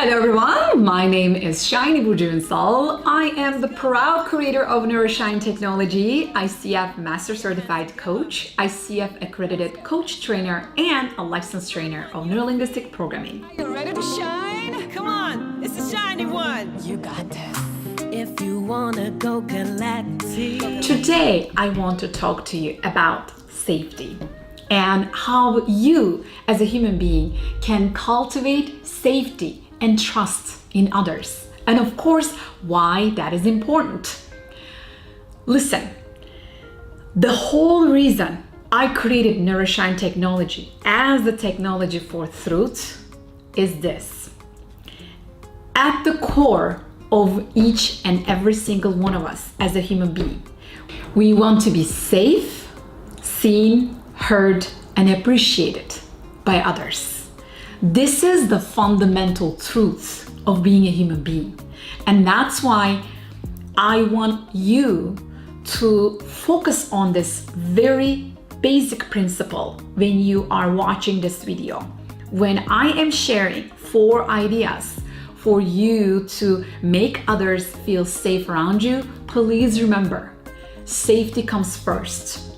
Hello everyone, my name is Shiny Burcu Unsal. I am the proud creator of neuro-shine technology, ICF Master Certified Coach, ICF Accredited Coach Trainer, and a licensed trainer of neuro-linguistic programming. You ready to shine? Come on, it's the shiny one. You got this. If you wanna go galactic. Today, I want to talk to you about safety and how you as a human being can cultivate safety and trust in others. And of course, why that is important. Listen, the whole reason I created neuro-shine technology as the technology for truth is this. At the core of each and every single one of us as a human being, we want to be safe, seen, heard, and appreciated by others. This is the fundamental truth of being a human being. And that's why I want you to focus on this very basic principle when you are watching this video. When I am sharing 4 ideas for you to make others feel safe around you, please remember, safety comes first.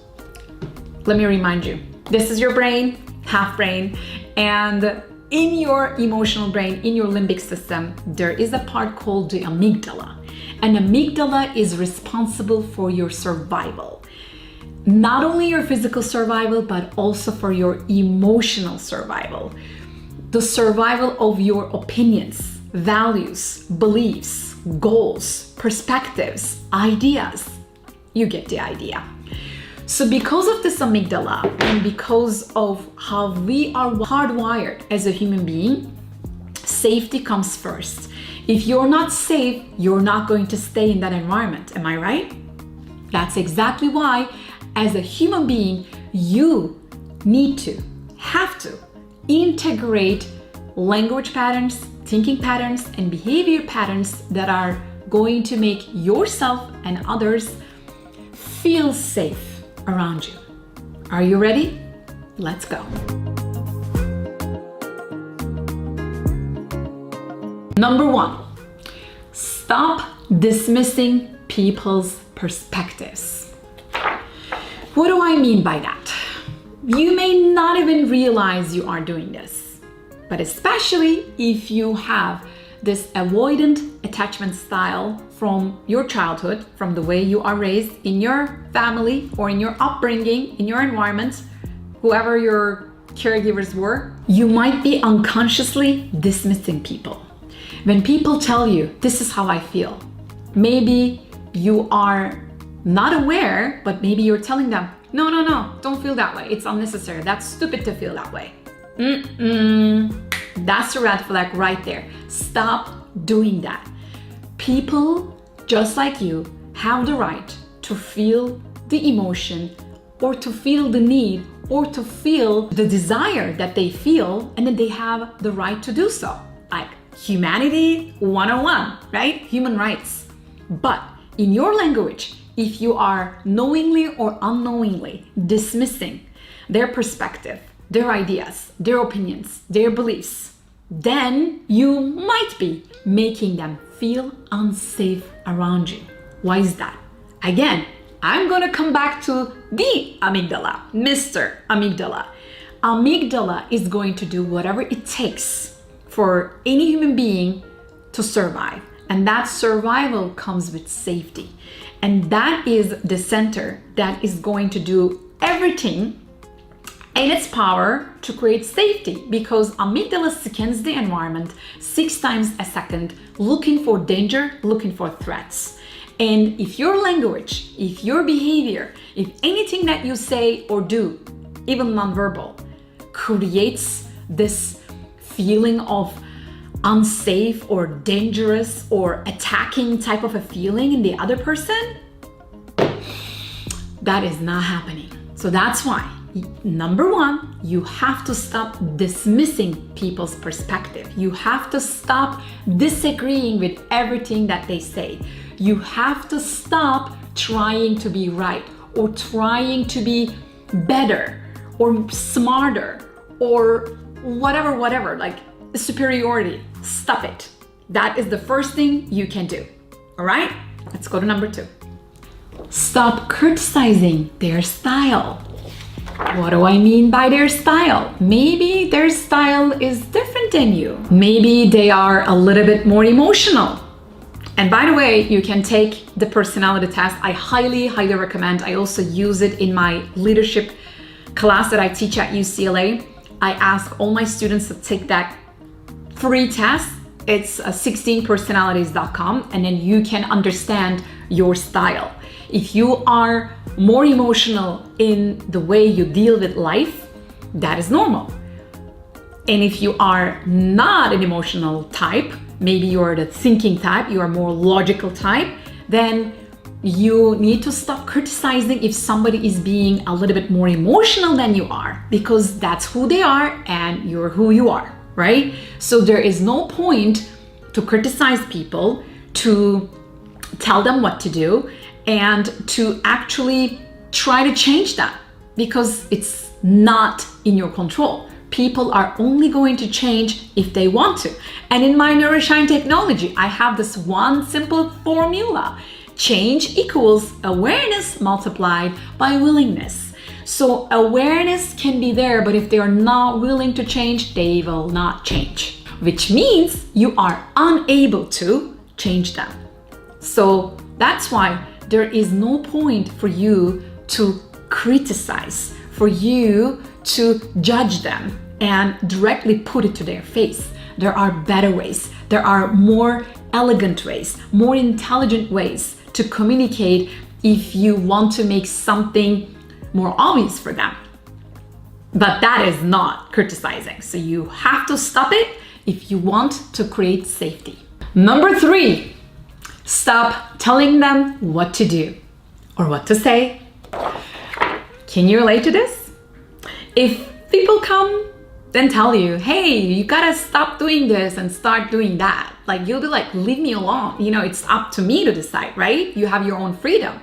Let me remind you, this is your brain, half brain, and in your emotional brain, in your limbic system, there is a part called the amygdala. And amygdala is responsible for your survival. Not only your physical survival, but also for your emotional survival. The survival of your opinions, values, beliefs, goals, perspectives, ideas. You get the idea. So because of this amygdala and because of how we are hardwired as a human being, safety comes first. If you're not safe, you're not going to stay in that environment. Am I right? That's exactly why, as a human being, you have to integrate language patterns, thinking patterns, and behavior patterns that are going to make yourself and others feel safe around you. Are you ready? Let's go. Number 1, stop dismissing people's perspectives. What do I mean by that? You may not even realize you are doing this, but especially if you have this avoidant attachment style from your childhood, from the way you are raised in your family or in your upbringing, in your environment, whoever your caregivers were, you might be unconsciously dismissing people. When people tell you, this is how I feel, maybe you are not aware, but maybe you're telling them, no, don't feel that way. It's unnecessary. That's stupid to feel that way. That's a red flag right there. Stop doing that. People, just like you, have the right to feel the emotion or to feel the need or to feel the desire that they feel, and then they have the right to do so. Like humanity 101, right? Human rights. But in your language, if you are knowingly or unknowingly dismissing their perspective, their ideas, their opinions, their beliefs, then you might be making them feel unsafe around you. Why is that? Again, I'm gonna come back to the amygdala, Mr. Amygdala. Amygdala is going to do whatever it takes for any human being to survive. And that survival comes with safety. And that is the center that is going to do everything in its power to create safety, because amygdala scans the environment 6 times a second, looking for danger, looking for threats. And if your language, if your behavior, if anything that you say or do, even nonverbal, creates this feeling of unsafe or dangerous or attacking type of a feeling in the other person, that is not happening. So that's why, number 1, you have to stop dismissing people's perspective. You have to stop disagreeing with everything that they say. You have to stop trying to be right or trying to be better or smarter or whatever, like superiority. stop it. That is the first thing you can do. All right, let's go to number 2. Stop criticizing their style. What do I mean by their style? Maybe their style is different than you. Maybe they are a little bit more emotional. And by the way, you can take the personality test. I highly recommend. I also use it in my leadership class that I teach at UCLA. I ask all my students to take that free test. It's 16personalities.com, and then you can understand your style. If you are more emotional in the way you deal with life, that is normal. And if you are not an emotional type, maybe you're the thinking type, you are more logical type, then you need to stop criticizing if somebody is being a little bit more emotional than you are, because that's who they are and you're who you are, right? So there is no point to criticize people, to tell them what to do, and to actually try to change that, because it's not in your control. People are only going to change if they want to. And in my neuro-shine technology, I have this one simple formula. Change equals awareness multiplied by willingness. So awareness can be there, but if they are not willing to change, they will not change, which means you are unable to change them. So that's why there is no point for you to criticize, for you to judge them and directly put it to their face. There are better ways. There are more elegant ways, more intelligent ways to communicate if you want to make something more obvious for them. But that is not criticizing. So you have to stop it if you want to create safety. Number 3, stop telling them what to do or what to say. Can you relate to this? If people come and tell you, hey, you gotta stop doing this and start doing that, like you'll be like, leave me alone. You know, it's up to me to decide, right? You have your own freedom.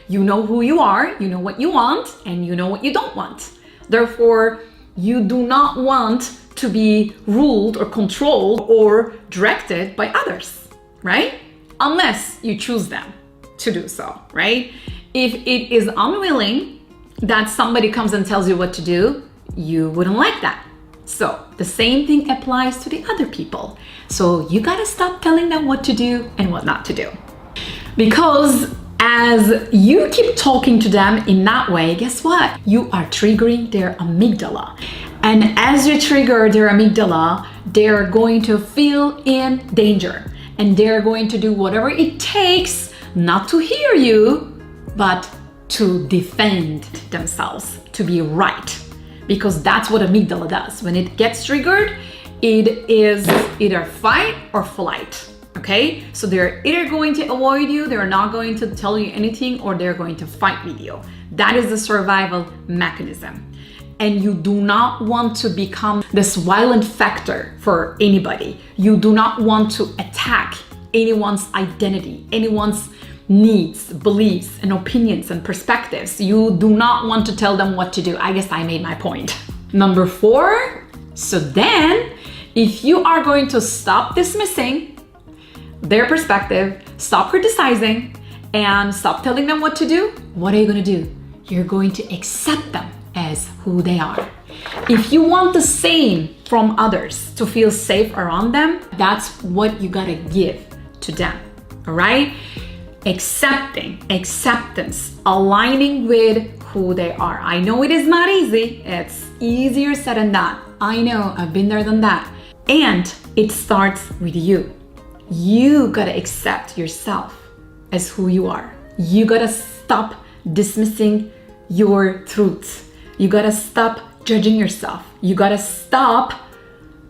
You know who you are, you know what you want, and you know what you don't want. Therefore, you do not want to be ruled or controlled or directed by others, right? Unless you choose them to do so, right? If it is unwilling that somebody comes and tells you what to do, you wouldn't like that. So the same thing applies to the other people. So you gotta stop telling them what to do and what not to do. Because as you keep talking to them in that way, guess what? You are triggering their amygdala. And as you trigger their amygdala, they're going to feel in danger. And they're going to do whatever it takes not to hear you, but to defend themselves, to be right. Because that's what amygdala does. When it gets triggered, it is either fight or flight, okay? So they're either going to avoid you, they're not going to tell you anything, or they're going to fight with you. That is the survival mechanism. And you do not want to become this violent factor for anybody. You do not want to attack anyone's identity, anyone's needs, beliefs, and opinions and perspectives. You do not want to tell them what to do. I guess I made my point. Number 4, so then if you are going to stop dismissing their perspective, stop criticizing, and stop telling them what to do, what are you going to do? You're going to accept them as who they are. If you want the same from others, to feel safe around them, that's what you gotta give to them, all right? Acceptance, aligning with who they are. I know it is not easy. It's easier said than done. I know, I've been there than that. And it starts with you. You gotta accept yourself as who you are. You gotta stop dismissing your truths. You gotta stop judging yourself. You gotta stop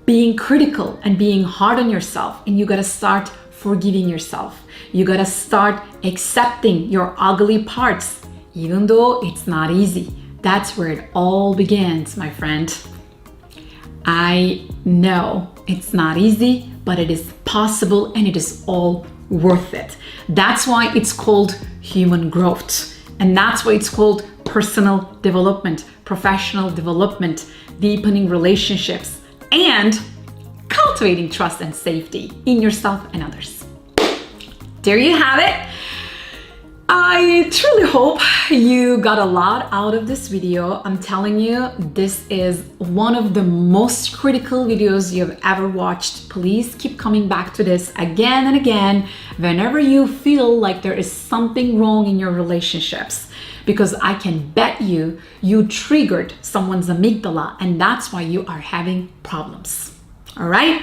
being critical and being hard on yourself. And you gotta start forgiving yourself. You gotta start accepting your ugly parts, even though it's not easy. That's where it all begins, my friend. I know it's not easy, but it is possible and it is all worth it. That's why it's called human growth. And that's why it's called personal development, professional development, deepening relationships, and cultivating trust and safety in yourself and others. There you have it. I truly hope you got a lot out of this video. I'm telling you, this is one of the most critical videos you've ever watched. Please keep coming back to this again and again whenever you feel like there is something wrong in your relationships, because I can bet you triggered someone's amygdala, and that's why you are having problems. All right?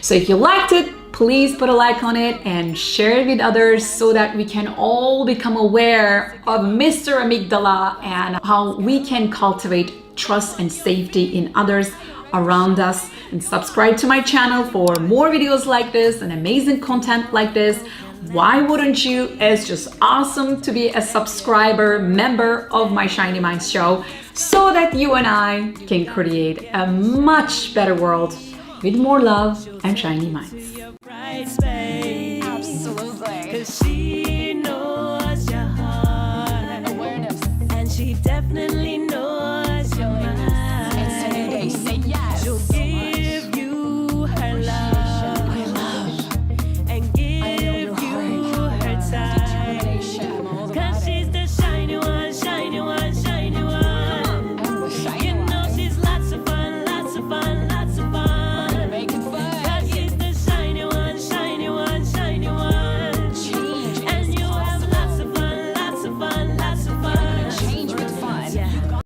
So if you liked it, please put a like on it and share it with others so that we can all become aware of Mr. Amygdala and how we can cultivate trust and safety in others around us. And subscribe to my channel for more videos like this and amazing content like this. Why wouldn't you? It's just awesome to be a subscriber, member of my Shiny Minds show, so that you and I can create a much better world with more love and shiny minds. Absolutely. 'Cause she knows your heart. Awareness. And she definitely knows